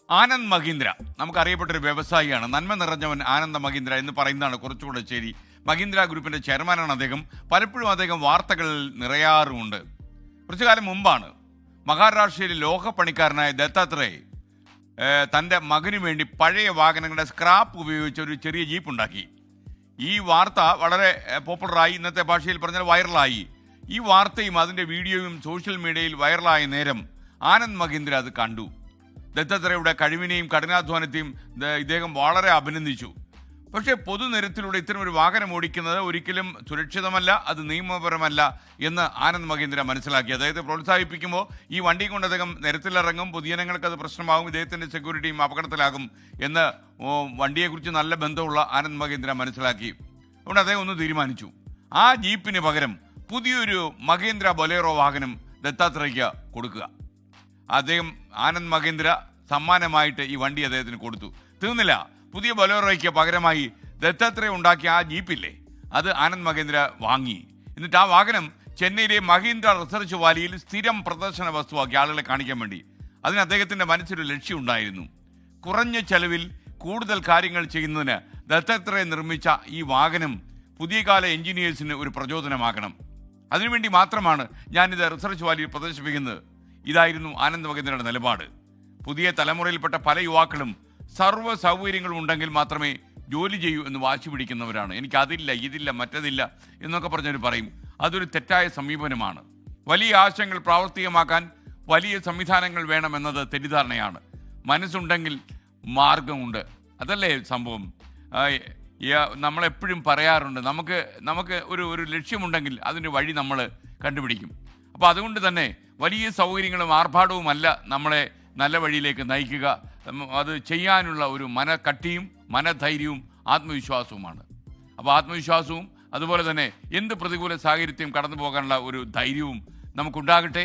ആനന്ദ് മഹീന്ദ്ര നമുക്കറിയപ്പെട്ടൊരു വ്യവസായിയാണ്. നന്മ നിറഞ്ഞവൻ ആനന്ദ മഹീന്ദ്ര എന്ന് പറയുന്നതാണ് കുറച്ചുകൂടെ ശരി. മഹീന്ദ്ര ഗ്രൂപ്പിന്റെ ചെയർമാനാണ് അദ്ദേഹം. പലപ്പോഴും അദ്ദേഹം വാർത്തകളിൽ നിറയാറുമുണ്ട്. കുറച്ചു കാലം മുമ്പാണ് മഹാരാഷ്ട്രയിലെ ലോഹപ്പണിക്കാരനായ ദത്താത്രേയ തൻ്റെ മകനു വേണ്ടി പഴയ വാഹനങ്ങളുടെ സ്ക്രാപ്പ് ഉപയോഗിച്ച് ഒരു ചെറിയ ജീപ്പ് ഉണ്ടാക്കി. ഈ വാർത്ത വളരെ പോപ്പുലറായി, ഇന്നത്തെ ഭാഷയിൽ പറഞ്ഞാൽ വൈറലായി. ഈ വാർത്തയും അതിൻ്റെ വീഡിയോയും സോഷ്യൽ മീഡിയയിൽ വൈറലായ നേരം ആനന്ദ് മഹീന്ദ്ര അത് കണ്ടു. ദത്താത്രേയയുടെ കഴിവിനെയും കഠിനാധ്വാനത്തെയും ഇദ്ദേഹം വളരെ അഭിനന്ദിച്ചു. പക്ഷേ പൊതുനിരത്തിലൂടെ ഇത്തരം ഒരു വാഹനം ഓടിക്കുന്നത് ഒരിക്കലും സുരക്ഷിതമല്ല, അത് നിയമപരമല്ല എന്ന് ആനന്ദ് മഹീന്ദ്ര മനസ്സിലാക്കി. അദ്ദേഹത്തെ പ്രോത്സാഹിപ്പിക്കുമ്പോൾ ഈ വണ്ടി കൊണ്ട് അദ്ദേഹം നിരത്തിലിറങ്ങും, പൊതുജനങ്ങൾക്ക് അത് പ്രശ്നമാകും, ഇദ്ദേഹത്തിൻ്റെ സെക്യൂരിറ്റിയും അപകടത്തിലാകും എന്ന് വണ്ടിയെക്കുറിച്ച് നല്ല ബന്ധമുള്ള ആനന്ദ് മഹീന്ദ്ര മനസ്സിലാക്കി. അതുകൊണ്ട് അദ്ദേഹം ഒന്ന് തീരുമാനിച്ചു, ആ ജീപ്പിന് പകരം പുതിയൊരു മഹീന്ദ്ര ബൊലേറോ വാഹനം ദത്താത്രേയയ്ക്ക് കൊടുക്കുക. അദ്ദേഹം ആനന്ദ് മഹീന്ദ്ര സമ്മാനമായിട്ട് ഈ വണ്ടി അദ്ദേഹത്തിന് കൊടുത്തു. തീർന്നില്ല, പുതിയ ബൊലേറോയ്ക്ക് പകരമായി ദത്താത്രേയ ഉണ്ടാക്കിയ ആ ജീപ്പില്ലേ, അത് ആനന്ദ് മഹീന്ദ്ര വാങ്ങി. എന്നിട്ട് ആ വാഹനം ചെന്നൈയിലെ മഹീന്ദ്ര റിസർച്ച് വാലിയിൽ സ്ഥിരം പ്രദർശന വസ്തുവാക്കി ആളുകളെ കാണിക്കാൻ വേണ്ടി. അതിന് അദ്ദേഹത്തിൻ്റെ മനസ്സിലൊരു ലക്ഷ്യമുണ്ടായിരുന്നു. കുറഞ്ഞ ചെലവിൽ കൂടുതൽ കാര്യങ്ങൾ ചെയ്യുന്നതിന് ദത്താത്രേയ നിർമ്മിച്ച ഈ വാഹനം പുതിയ കാല എഞ്ചിനീയേഴ്സിന് ഒരു പ്രചോദനമാകണം. അതിനുവേണ്ടി മാത്രമാണ് ഞാനിത് റിസർച്ച് വാലിയിൽ പ്രദർശിപ്പിക്കുന്നത്. ഇതായിരുന്നു ആനന്ദ് മഹീന്ദ്രയുടെ നിലപാട്. പുതിയ തലമുറയിൽപ്പെട്ട പല യുവാക്കളും സർവ്വ സൗകര്യങ്ങളും ഉണ്ടെങ്കിൽ മാത്രമേ ജോലി ചെയ്യൂ എന്ന് വാശി പിടിക്കുന്നവരാണ്. എനിക്ക് അതില്ല, ഇതില്ല, മറ്റതില്ല എന്നൊക്കെ പറഞ്ഞവർ പറയും. അതൊരു തെറ്റായ സമീപനമാണ്. വലിയ ആശയങ്ങൾ പ്രാവർത്തികമാക്കാൻ വലിയ സംവിധാനങ്ങൾ വേണമെന്നത് തെറ്റിദ്ധാരണയാണ്. മനസ്സുണ്ടെങ്കിൽ മാർഗമുണ്ട്, അതല്ലേ സംഭവം. നമ്മളെപ്പോഴും പറയാറുണ്ട്, നമുക്ക് ഒരു ലക്ഷ്യമുണ്ടെങ്കിൽ അതിന് വഴി നമ്മൾ കണ്ടുപിടിക്കും. അപ്പോൾ അതുകൊണ്ട് തന്നെ വലിയ സൗകര്യങ്ങളും ആർഭാടവുമല്ല നമ്മളെ നല്ല വഴിയിലേക്ക് നയിക്കുക. അത് ചെയ്യാനുള്ള ഒരു മനക്കട്ടിയും മനധൈര്യവും ആത്മവിശ്വാസവുമാണ്. അപ്പോൾ ആത്മവിശ്വാസവും അതുപോലെ തന്നെ എന്ത് പ്രതികൂല സാഹചര്യത്തെയും കടന്നു പോകാനുള്ള ഒരു ധൈര്യവും നമുക്കുണ്ടാകട്ടെ.